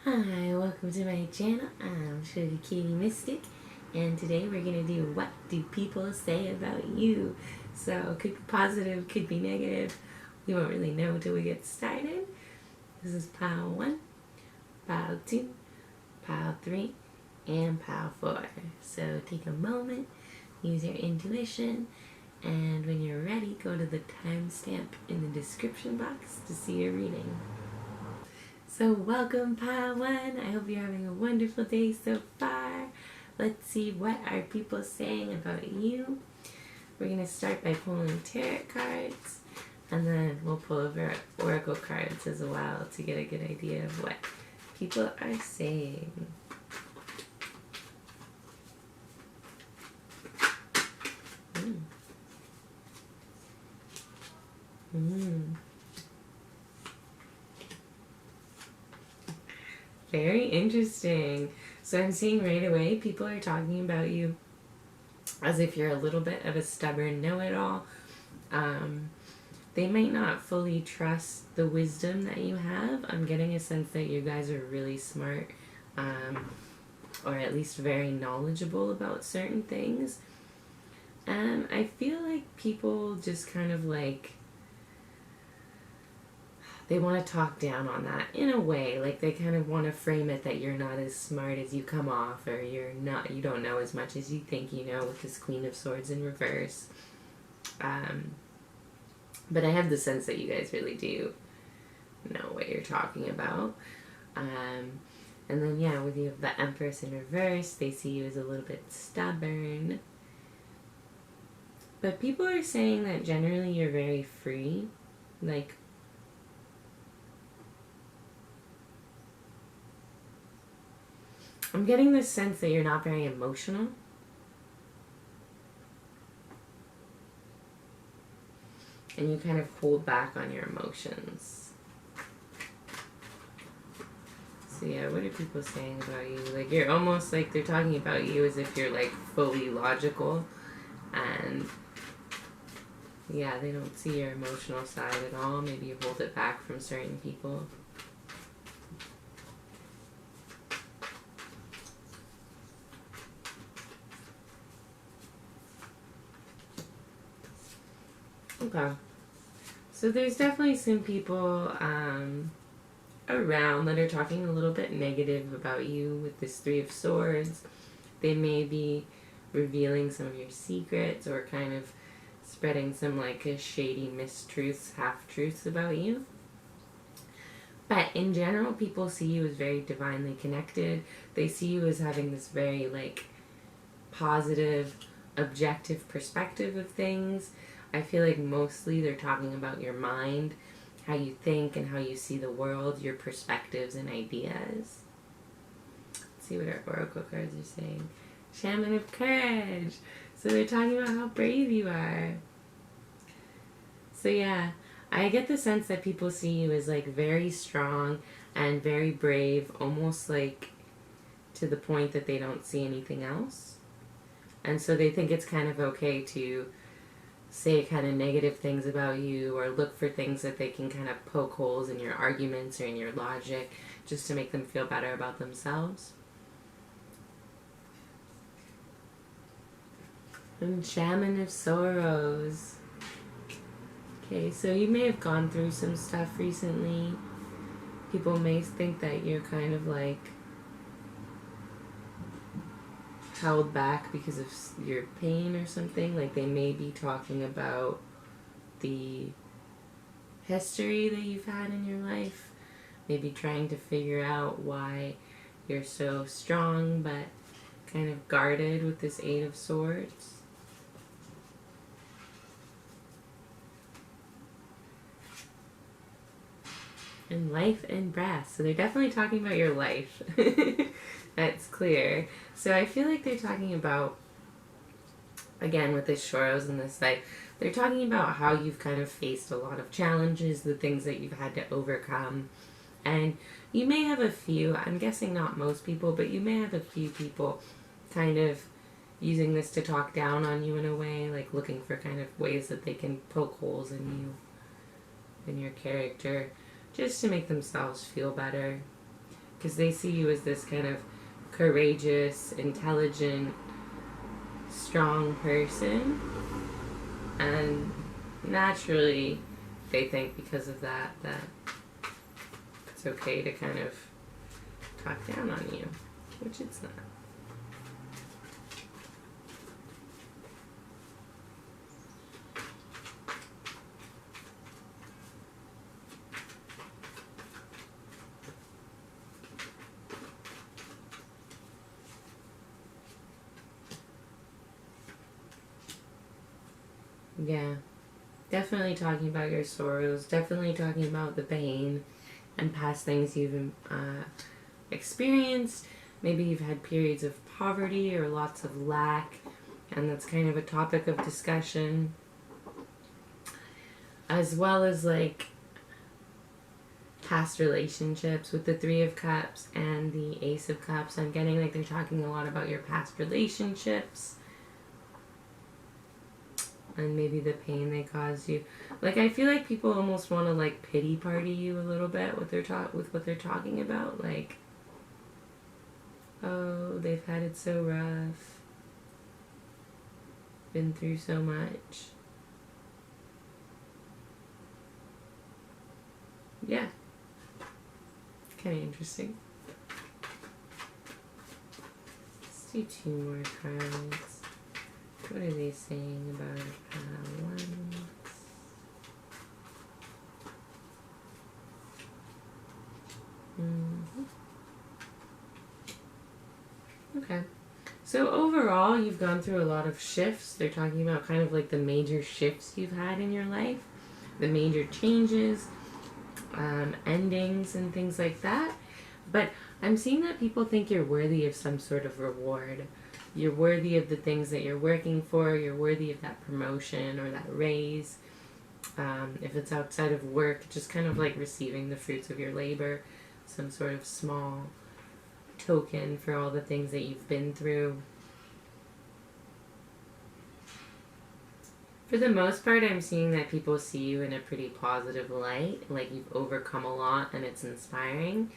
Hi, welcome to my channel. I'm Sugar Kitty Mystic, and today we're going to do What Do People Say About You? So, it could be positive, could be negative. We won't really know until we get started. This is pile 1, pile 2, pile 3, and pile 4. So, take a moment, use your intuition, and when you're ready, go to the timestamp in the description box to see your reading. So welcome pile 1. I hope you're having a wonderful day so far. Let's see what are people saying about you. We're going to start by pulling tarot cards, and then we'll pull over oracle cards as well to get a good idea of what people are saying. Very interesting. So I'm seeing right away people are talking about you as if you're a little bit of a stubborn know-it-all. They might not fully trust the wisdom that you have. I'm getting a sense that you guys are really smart, or at least very knowledgeable about certain things. And I feel like people just kind of like, they want to talk down on that in a way. Like they kind of want to frame it that you're not as smart as you come off, or you don't know as much as you think you know with this Queen of Swords in reverse. But I have the sense that you guys really do know what you're talking about. And then, yeah, with you have the Empress in reverse, they see you as a little bit stubborn. But people are saying that generally you're very free. Like, I'm getting this sense that you're not very emotional. And you kind of hold back on your emotions. So yeah, what are people saying about you? Like you're almost like they're talking about you as if you're like fully logical. And yeah, they don't see your emotional side at all. Maybe you hold it back from certain people. Okay. So there's definitely some people around that are talking a little bit negative about you with this Three of Swords. They may be revealing some of your secrets or kind of spreading some like a shady mistruths, half-truths about you. But in general, people see you as very divinely connected. They see you as having this very like positive, objective perspective of things. I feel like mostly they're talking about your mind, how you think and how you see the world, your perspectives and ideas. Let's see what our oracle cards are saying. Shaman of Courage. So they're talking about how brave you are. So yeah, I get the sense that people see you as like very strong and very brave, almost like to the point that they don't see anything else. And so they think it's kind of okay to say kind of negative things about you or look for things that they can kind of poke holes in your arguments or in your logic just to make them feel better about themselves. And Shaman of Sorrows. Okay, so you may have gone through some stuff recently. People may think that you're kind of like held back because of your pain or something. Like they may be talking about the history that you've had in your life, maybe trying to figure out why you're so strong but kind of guarded with this Eight of Swords. And life and breath. So they're definitely talking about your life. That's clear. So I feel like they're talking about, again, with this Shoros and this life, they're talking about how you've kind of faced a lot of challenges, the things that you've had to overcome. And you may have a few, I'm guessing not most people, but you may have a few people kind of using this to talk down on you in a way, like looking for kind of ways that they can poke holes in you, in your character, just to make themselves feel better. because they see you as this kind of courageous, intelligent, strong person, and naturally they think because of that it's okay to kind of talk down on you, which it's not. Yeah, definitely talking about your sorrows, definitely talking about the pain and past things you've experienced. Maybe you've had periods of poverty or lots of lack, and that's kind of a topic of discussion. As well as like past relationships with the Three of Cups and the Ace of Cups. I'm getting like they're talking a lot about your past relationships and maybe the pain they caused you. Like, I feel like people almost want to like pity party you a little bit with what they're talking about. Like, oh, they've had it so rough, been through so much. Yeah, kind of interesting. Let's do 2 more cards. What are they saying about Wands? Okay. So overall, you've gone through a lot of shifts. They're talking about kind of like the major shifts you've had in your life, the major changes, endings and things like that. But I'm seeing that people think you're worthy of some sort of reward. You're worthy of the things that you're working for. You're worthy of that promotion or that raise. If it's outside of work, just kind of like receiving the fruits of your labor, some sort of small token for all the things that you've been through. For the most part, I'm seeing that people see you in a pretty positive light, like you've overcome a lot and it's inspiring.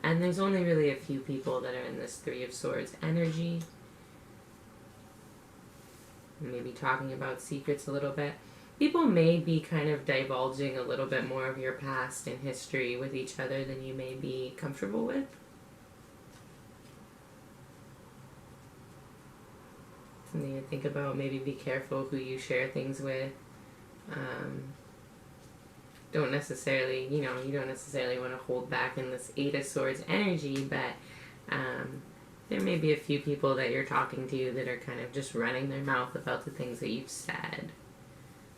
And there's only really a few people that are in this Three of Swords energy. Maybe talking about secrets a little bit. People may be kind of divulging a little bit more of your past and history with each other than you may be comfortable with. Something to think about. Maybe be careful who you share things with. Don't necessarily, you don't necessarily want to hold back in this Eight of Swords energy, but there may be a few people that you're talking to that are kind of just running their mouth about the things that you've said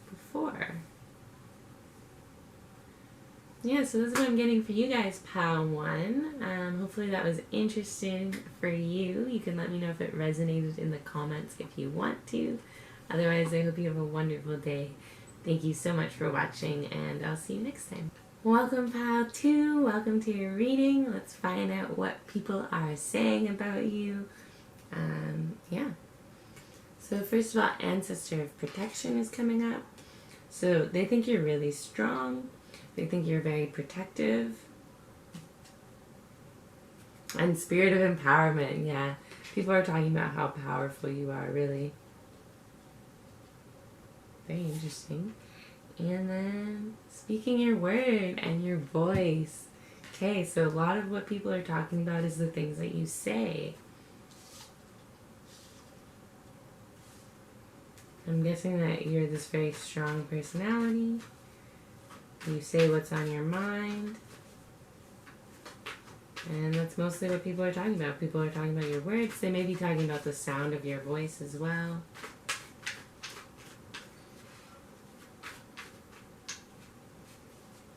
before. Yeah, so this is what I'm getting for you guys, Pile 1. Hopefully that was interesting for you. You can let me know if it resonated in the comments if you want to. Otherwise, I hope you have a wonderful day. Thank you so much for watching, and I'll see you next time. Welcome, Pile 2. Welcome to your reading. Let's find out what people are saying about you. Yeah. So first of all, Ancestor of Protection is coming up. So they think you're really strong. They think you're very protective. And Spirit of Empowerment, yeah. People are talking about how powerful you are, really. Very interesting. And then speaking your word and your voice. Okay, so a lot of what people are talking about is the things that you say. I'm guessing that you're this very strong personality. You say what's on your mind. And that's mostly what people are talking about. People are talking about your words. They may be talking about the sound of your voice as well.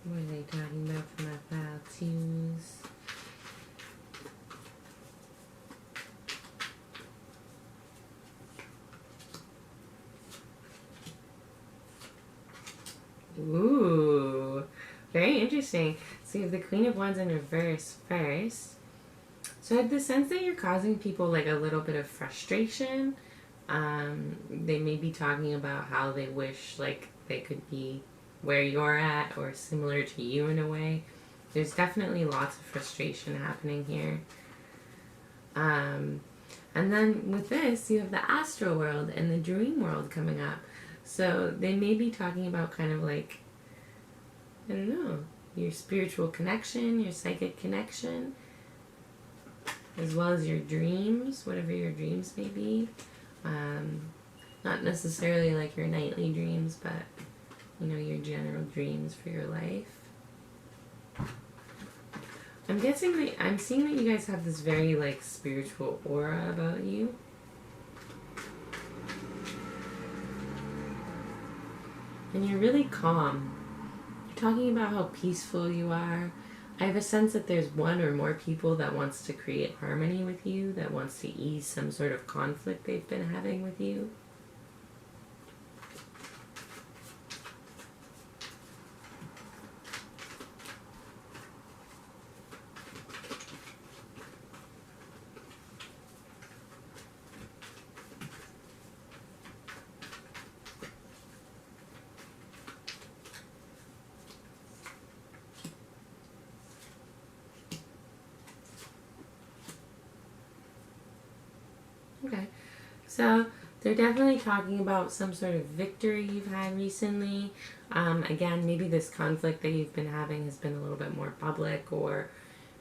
What are they talking about for my Pile 2s? Ooh, very interesting. So you have the Queen of Wands in reverse first. So I have the sense that you're causing people like a little bit of frustration. They may be talking about how they wish like they could be where you're at or similar to you in a way. There's definitely lots of frustration happening here. And then with this, you have the astral world and the dream world coming up. So they may be talking about kind of like, I don't know, your spiritual connection, your psychic connection, as well as your dreams, whatever your dreams may be. Not necessarily like your nightly dreams, but, you know, your general dreams for your life. I'm seeing that you guys have this very, like, spiritual aura about you. And you're really calm. You're talking about how peaceful you are. I have a sense that there's one or more people that wants to create harmony with you, that wants to ease some sort of conflict they've been having with you. Okay, so they're definitely talking about some sort of victory you've had recently. Again, maybe this conflict that you've been having has been a little bit more public or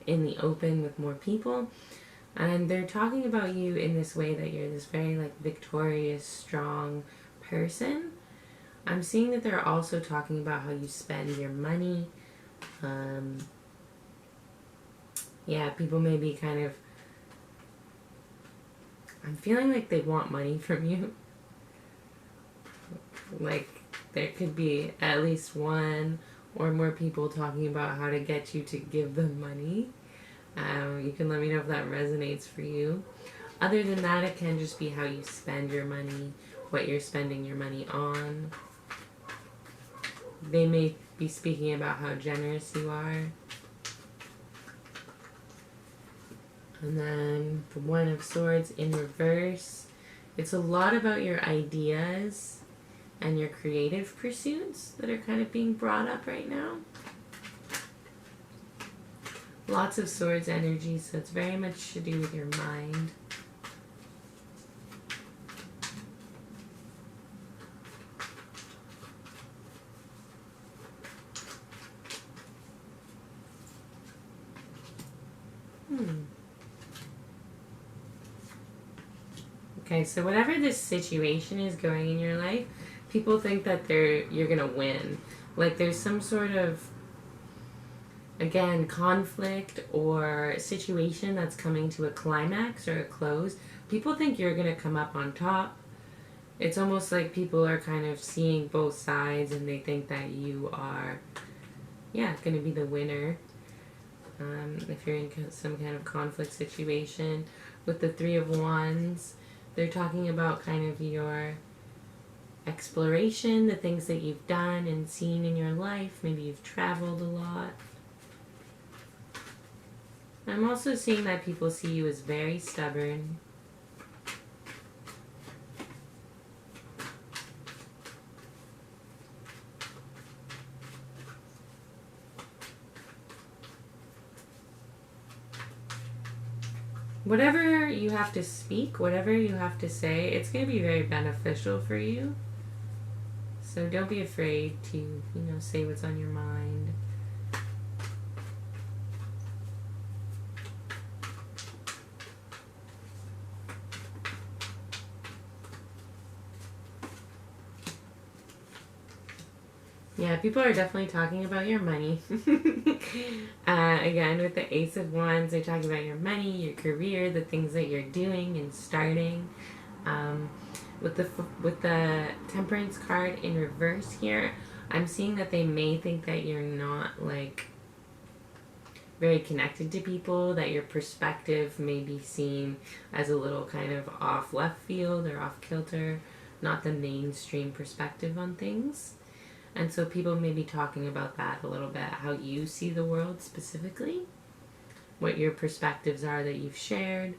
in the open with more people. And they're talking about you in this way that you're this very like victorious, strong person. I'm seeing that they're also talking about how you spend your money. Yeah, people may be kind of, I'm feeling like they want money from you. Like, there could be at least one or more people talking about how to get you to give them money. You can let me know if that resonates for you. Other than that, it can just be how you spend your money, what you're spending your money on. They may be speaking about how generous you are. And then the One of Swords in reverse. It's a lot about your ideas and your creative pursuits that are kind of being brought up right now. Lots of Swords energy, so it's very much to do with your mind. Okay, so whatever this situation is going in your life, people think that you're gonna win. Like there's some sort of, again, conflict or situation that's coming to a climax or a close. People think you're gonna come up on top. It's almost like people are kind of seeing both sides and they think that you are, yeah, gonna be the winner. If you're in some kind of conflict situation. With the Three of Wands, they're talking about kind of your exploration, the things that you've done and seen in your life. Maybe you've traveled a lot. I'm also seeing that people see you as very stubborn. Whatever you have to speak, whatever you have to say, it's going to be very beneficial for you. So don't be afraid to, say what's on your mind. Yeah, people are definitely talking about your money. Again, with the Ace of Wands, they're talking about your money, your career, the things that you're doing and starting. With the Temperance card in reverse here, I'm seeing that they may think that you're not like very connected to people, that your perspective may be seen as a little kind of off left field or off kilter, not the mainstream perspective on things. And so people may be talking about that a little bit, how you see the world specifically, what your perspectives are that you've shared.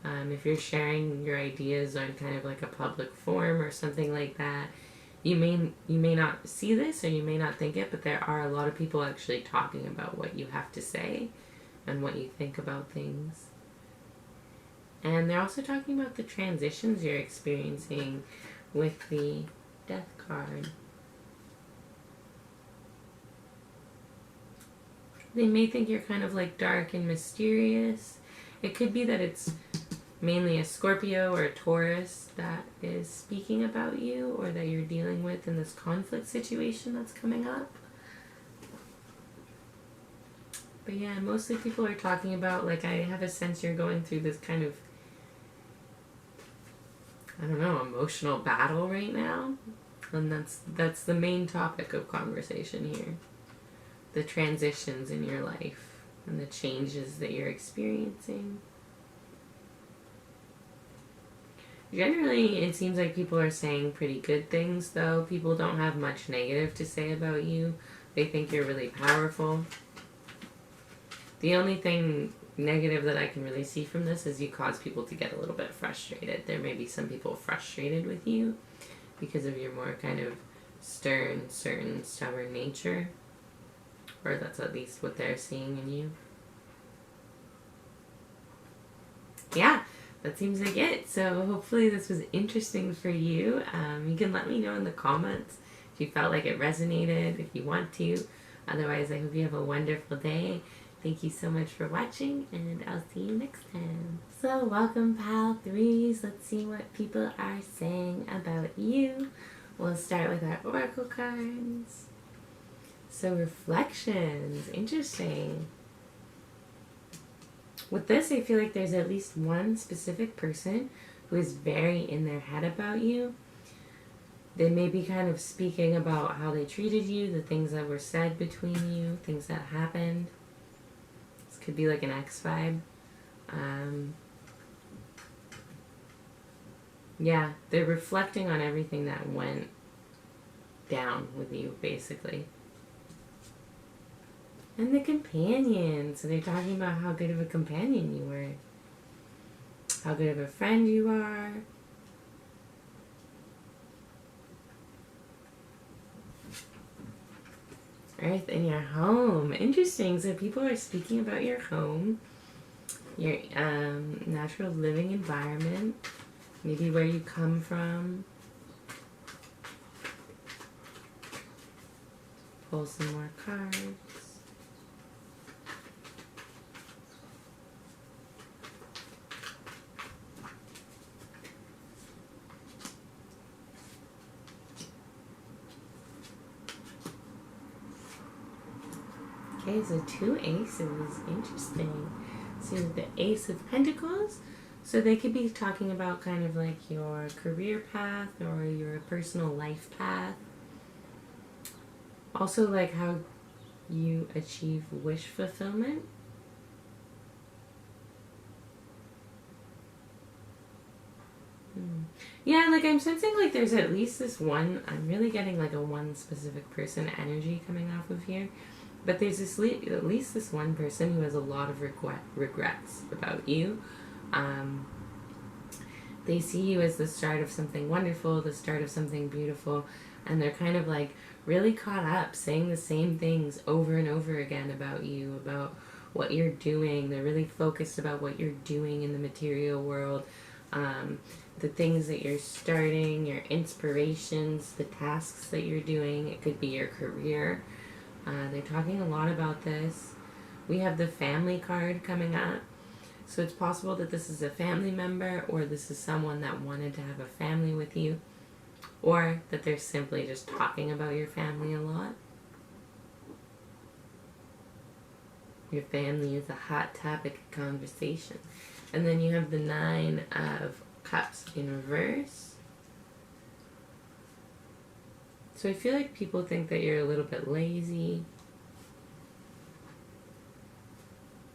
If you're sharing your ideas on kind of like a public forum or something like that, you may not see this or you may not think it, but there are a lot of people actually talking about what you have to say and what you think about things. And they're also talking about the transitions you're experiencing with the Death card. They may think you're kind of like dark and mysterious. It could be that it's mainly a Scorpio or a Taurus that is speaking about you or that you're dealing with in this conflict situation that's coming up. But yeah, mostly people are talking about, like, I have a sense you're going through this kind of, I don't know, emotional battle right now. And that's the main topic of conversation here. The transitions in your life and the changes that you're experiencing. Generally, it seems like people are saying pretty good things, though. People don't have much negative to say about you. They think you're really powerful. The only thing negative that I can really see from this is you cause people to get a little bit frustrated. There may be some people frustrated with you because of your more kind of stern, certain, stubborn nature. Or that's at least what they're seeing in you. Yeah, that seems like it. So hopefully this was interesting for you. You can let me know in the comments if you felt like it resonated, if you want to. Otherwise, I hope you have a wonderful day. Thank you so much for watching, and I'll see you next time. So welcome, Pal 3s. Let's see what people are saying about you. We'll start with our oracle cards. So reflections, interesting. With this, I feel like there's at least one specific person who is very in their head about you. They may be kind of speaking about how they treated you, the things that were said between you, things that happened. This could be like an ex vibe. Yeah, they're reflecting on everything that went down with you, basically. And the companion. So they're talking about how good of a companion you were. How good of a friend you are. Earth in your home. Interesting. So people are speaking about your home. Your natural living environment. Maybe where you come from. Pull some more cards. Okay, so 2 aces. Interesting. So the Ace of Pentacles. So they could be talking about kind of like your career path or your personal life path. Also like how you achieve wish fulfillment. Yeah, like I'm sensing like there's at least this one, I'm really getting like a one specific person energy coming off of here. But there's this at least this one person who has a lot of regrets about you. They see you as the start of something wonderful, the start of something beautiful, and they're kind of like really caught up saying the same things over and over again about you, about what you're doing. They're really focused about what you're doing in the material world, the things that you're starting, your inspirations, the tasks that you're doing. It could be your career. They're talking a lot about this. We have the family card coming up. So it's possible that this is a family member, or this is someone that wanted to have a family with you, or that they're simply just talking about your family a lot. Your family is a hot topic of conversation. And then you have the 9 of Cups in reverse. So I feel like people think that you're a little bit lazy.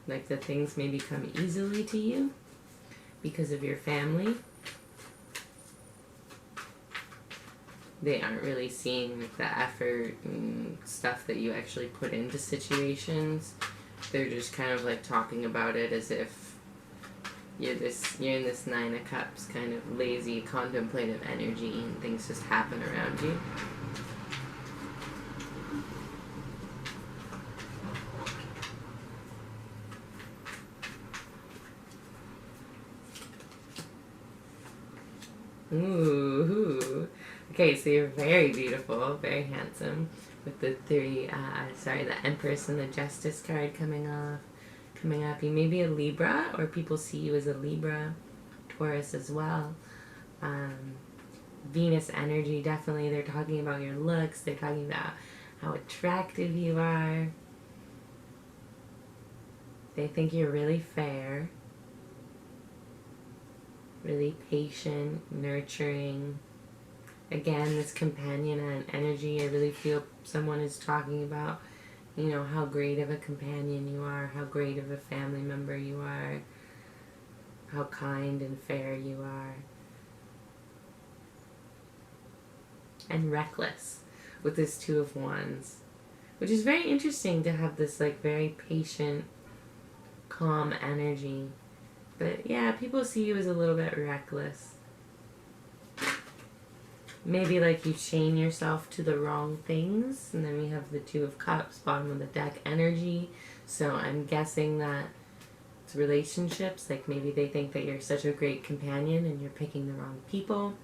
Like that things maybe come easily to you because of your family. They aren't really seeing like the effort and stuff that you actually put into situations. They're just kind of like talking about it as if you're in this Nine of Cups kind of lazy, contemplative energy, and things just happen around you. Ooh. Okay, so you're very beautiful, very handsome, with the the Empress and the Justice card coming up. You may be a Libra, or people see you as a Libra, Taurus as well. Venus energy, definitely. They're talking about your looks. They're talking about how attractive you are. They think you're really fair, really patient, nurturing. Again, this companion and energy, I really feel someone is talking about, you know, how great of a companion you are, how great of a family member you are, how kind and fair you are. And reckless with this Two of Wands, which is very interesting to have this like very patient, calm energy. But yeah, people see you as a little bit reckless. Maybe like you chain yourself to the wrong things. And then we have the Two of Cups, bottom of the deck energy. So I'm guessing that it's relationships. Like maybe they think that you're such a great companion and you're picking the wrong people.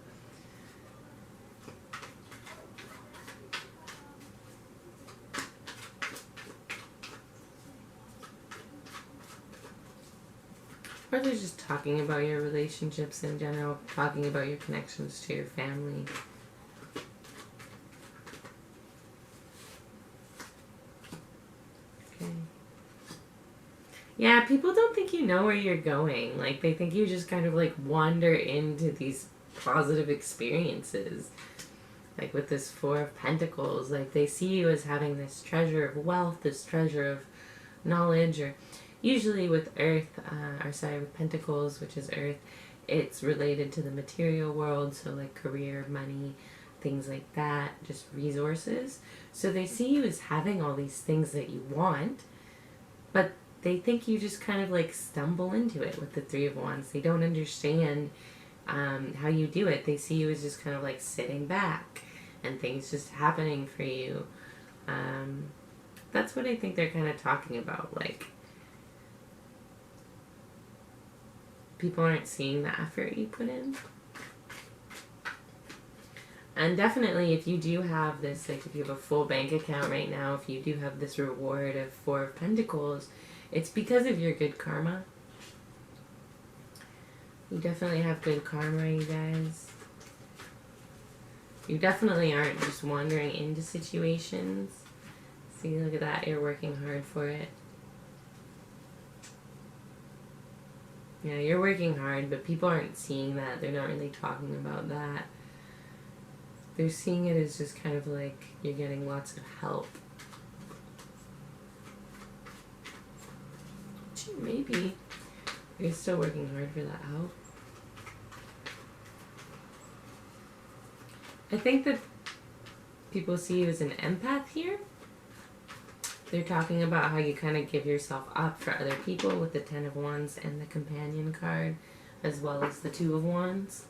Or they're just talking about your relationships in general, talking about your connections to your family. Okay. Yeah, people don't think you know where you're going. Like, they think you just kind of like wander into these positive experiences. Like with this Four of Pentacles, like they see you as having this treasure of wealth, this treasure of knowledge, or usually with with Pentacles, which is Earth, it's related to the material world, so like career, money, things like that, just resources. So they see you as having all these things that you want, but they think you just kind of like stumble into it with the Three of Wands. They don't understand how you do it. They see you as just kind of like sitting back and things just happening for you. That's what I think they're kind of talking about, like people aren't seeing the effort you put in. And definitely if you do have this, like if you have a full bank account right now, if you do have this reward of Four of Pentacles, it's because of your good karma. You definitely have good karma, you guys. You definitely aren't just wandering into situations. See, look at that, you're working hard for it. Yeah, you're working hard, but people aren't seeing that. They're not really talking about that. They're seeing it as just kind of like you're getting lots of help. Maybe you're still working hard for that help. I think that people see you as an empath here. They're talking about how you kind of give yourself up for other people with the Ten of Wands and the Companion card, as well as the Two of Wands.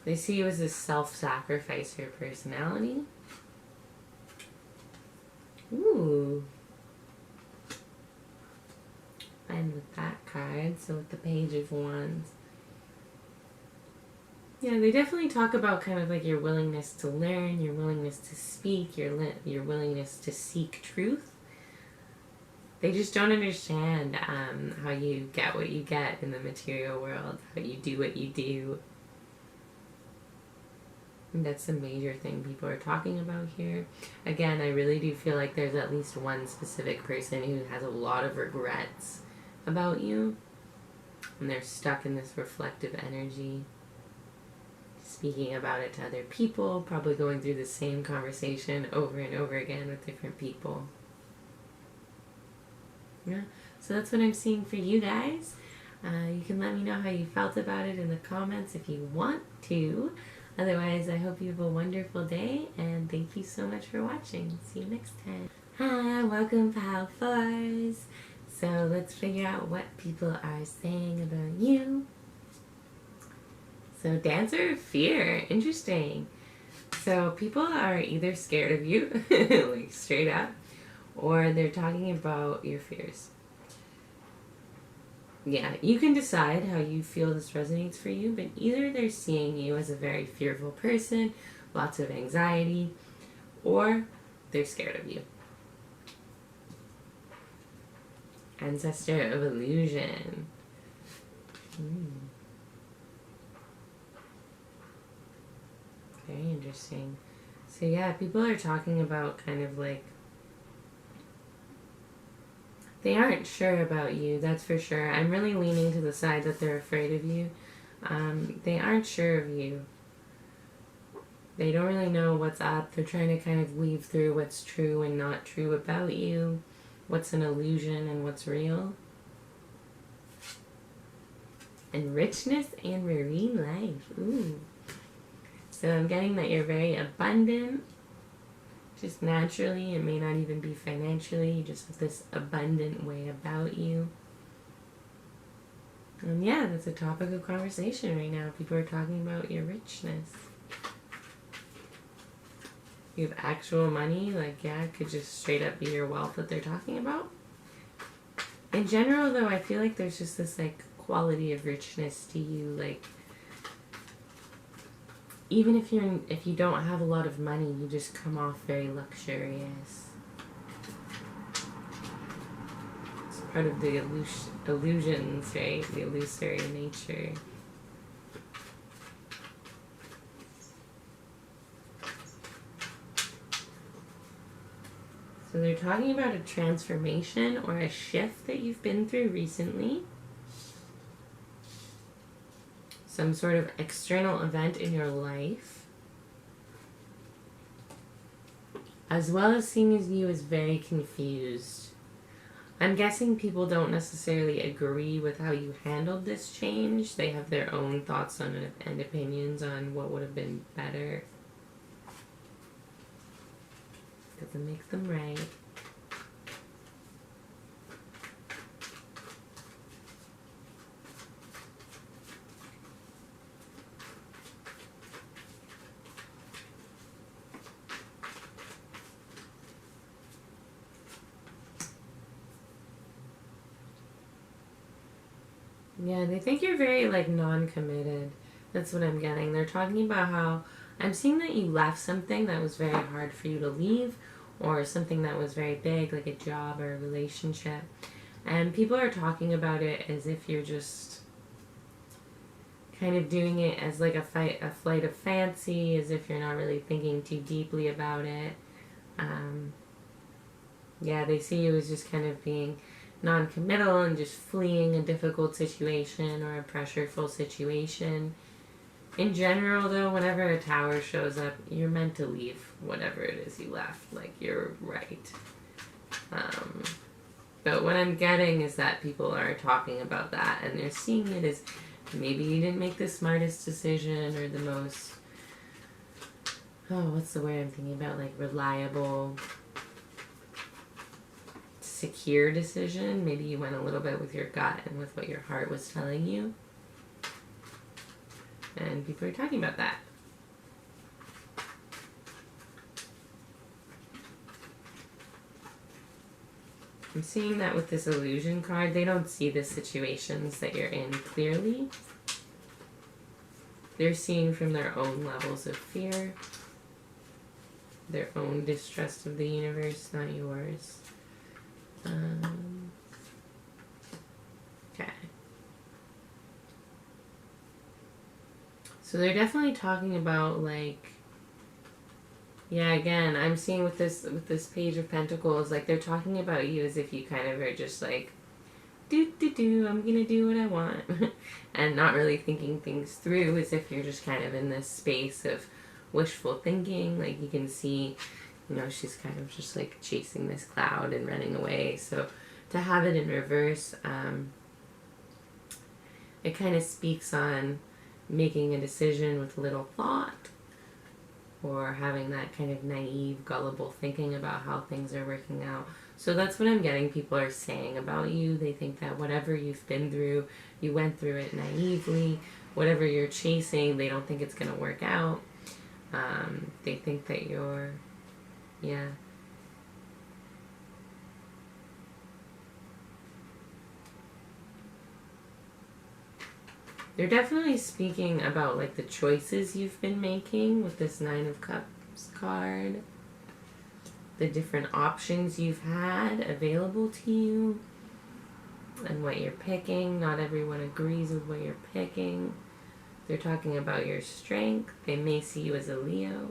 They see you as a self-sacrificer personality. Ooh. And with that card, so with the Page of Wands. Yeah, they definitely talk about kind of like your willingness to learn, your willingness to speak, your willingness to seek truth. They just don't understand how you get what you get in the material world, how you do what you do. And that's a major thing people are talking about here. Again, I really do feel like there's at least one specific person who has a lot of regrets about you. And they're stuck in this reflective energy, speaking about it to other people, probably going through the same conversation over and over again with different people. Yeah, so that's what I'm seeing for you guys. You can let me know how you felt about it in the comments if you want to. Otherwise, I hope you have a wonderful day, and thank you so much for watching. See you next time. Hi, welcome, Pal Fours. So let's figure out what people are saying about you. So Dancer, fear. Interesting. So people are either scared of you, like straight up, or they're talking about your fears. Yeah, you can decide how you feel this resonates for you, but either they're seeing you as a very fearful person, lots of anxiety, or they're scared of you. Ancestor of illusion. Very interesting. So yeah, people are talking about kind of like they aren't sure about you, that's for sure. I'm really leaning to the side that they're afraid of you. They aren't sure of you. They don't really know what's up. They're trying to kind of weave through what's true and not true about you, what's an illusion and what's real. And richness and marine life. Ooh. So I'm getting that you're very abundant. Just naturally, it may not even be financially, you just have this abundant way about you. And yeah, that's a topic of conversation right now. People are talking about your richness. You have actual money, like yeah, it could just straight up be your wealth that they're talking about. In general though, I feel like there's just this like quality of richness to you, like even if you don't have a lot of money, you just come off very luxurious. It's part of the illusions, right? The illusory nature. So they're talking about a transformation or a shift that you've been through recently. Some sort of external event in your life, as well as seeing you as very confused. I'm guessing people don't necessarily agree with how you handled this change. They have their own thoughts on it and opinions on what would have been better. Doesn't make them right. Yeah, they think you're very, like, non-committed. That's what I'm getting. They're talking about how I'm seeing that you left something that was very hard for you to leave, or something that was very big, like a job or a relationship. And people are talking about it as if you're just kind of doing it as like a flight of fancy, as if you're not really thinking too deeply about it. Yeah, they see you as just kind of being non-committal and just fleeing a difficult situation or a pressureful situation. In general, though, whenever a tower shows up, you're meant to leave whatever it is you left. Like, you're right. But what I'm getting is that people are talking about that, and they're seeing it as maybe you didn't make the smartest decision or the most, what's the word I'm thinking about? Like, reliable, secure decision. Maybe you went a little bit with your gut and with what your heart was telling you. And people are talking about that. I'm seeing that with this illusion card. They don't see the situations that you're in clearly. They're seeing from their own levels of fear, their own distrust of the universe, not yours. Okay. So they're definitely talking about, like, yeah, again, I'm seeing with this Page of Pentacles, like, they're talking about you as if you kind of are just like, I'm gonna do what I want. And not really thinking things through, as if you're just kind of in this space of wishful thinking. Like, you can see, you know, she's kind of just like chasing this cloud and running away. So to have it in reverse, it kind of speaks on making a decision with little thought, or having that kind of naive, gullible thinking about how things are working out. So that's what I'm getting people are saying about you. They think that whatever you've been through, you went through it naively. Whatever you're chasing, they don't think it's going to work out. They think that you're, yeah. They're definitely speaking about like the choices you've been making with this Nine of Cups card. The different options you've had available to you and what you're picking. Not everyone agrees with what you're picking. They're talking about your strength. They may see you as a Leo.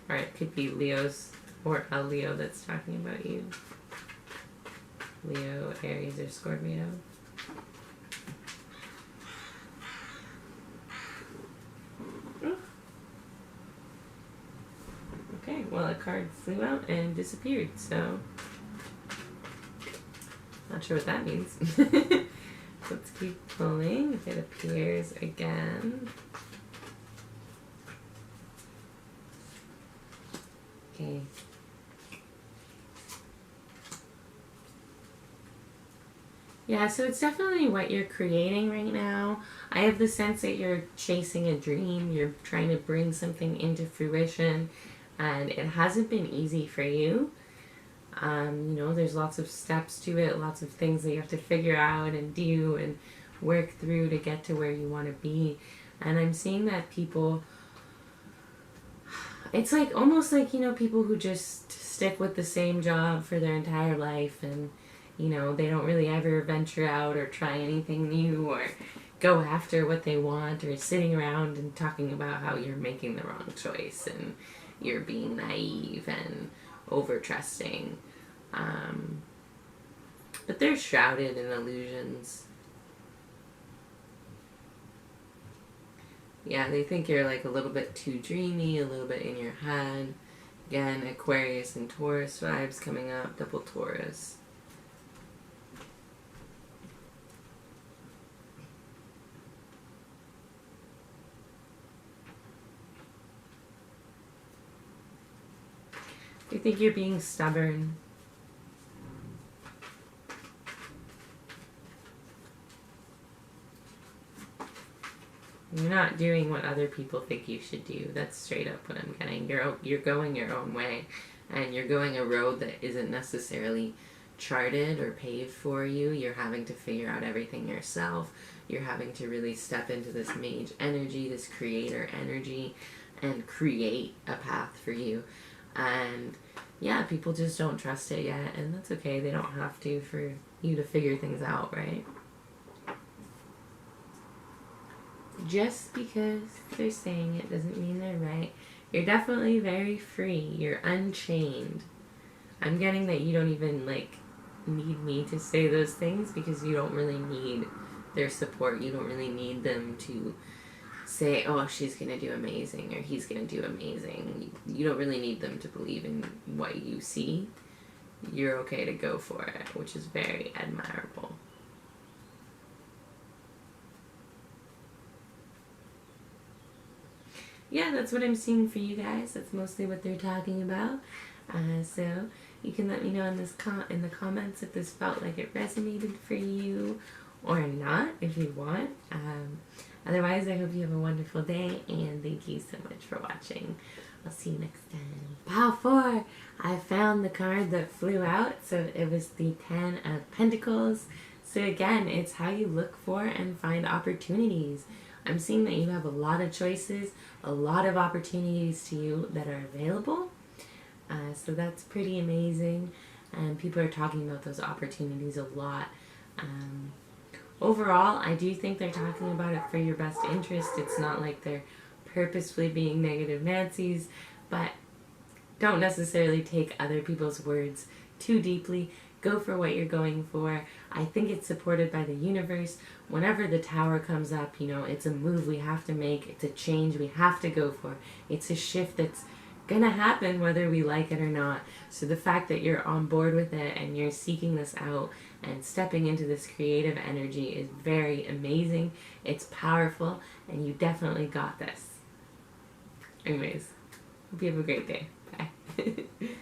Or it could be Leo's or a Leo that's talking about you. Leo, Aries, or Scorpio. Okay, well, a card flew out and disappeared, so not sure what that means. Let's keep pulling if it appears again. Okay. Yeah, so it's definitely what you're creating right now. I have the sense that you're chasing a dream. You're trying to bring something into fruition, and it hasn't been easy for you. There's lots of steps to it, lots of things that you have to figure out and do and work through to get to where you want to be. And I'm seeing that people, it's like almost like, people who just stick with the same job for their entire life and, they don't really ever venture out or try anything new or go after what they want, or sitting around and talking about how you're making the wrong choice and you're being naive and over trusting. But they're shrouded in illusions. Yeah, they think you're like a little bit too dreamy, a little bit in your head. Again, Aquarius and Taurus vibes coming up, double Taurus. They think you're being stubborn. You're not doing what other people think you should do. That's straight up what I'm getting. You're going your own way, and you're going a road that isn't necessarily charted or paved for you. You're having to figure out everything yourself. You're having to really step into this mage energy, this creator energy, and create a path for you. And yeah, people just don't trust it yet, and that's okay. They don't have to for you to figure things out, right? Just because they're saying it doesn't mean they're right. You're definitely very free. You're unchained. I'm getting that you don't even, need me to say those things because you don't really need their support. You don't really need them to say, oh, she's going to do amazing or he's going to do amazing. You don't really need them to believe in what you see. You're okay to go for it, which is very admirable. Yeah, that's what I'm seeing for you guys. That's mostly what they're talking about. So you can let me know in the comments if this felt like it resonated for you or not, if you want. Otherwise, I hope you have a wonderful day, and thank you so much for watching. I'll see you next time. Pile 4, I found the card that flew out, so it was the 10 of Pentacles. So again, it's how you look for and find opportunities. I'm seeing that you have a lot of choices, a lot of opportunities to you that are available. So that's pretty amazing. And people are talking about those opportunities a lot. Overall, I do think they're talking about it for your best interest. It's not like they're purposefully being negative Nancy's, but don't necessarily take other people's words too deeply. Go for what you're going for. I think it's supported by the universe. Whenever the Tower comes up, it's a move we have to make. It's a change we have to go for. It's a shift that's gonna happen whether we like it or not. So the fact that you're on board with it and you're seeking this out and stepping into this creative energy is very amazing. It's powerful, and you definitely got this. Anyways, hope you have a great day. Bye.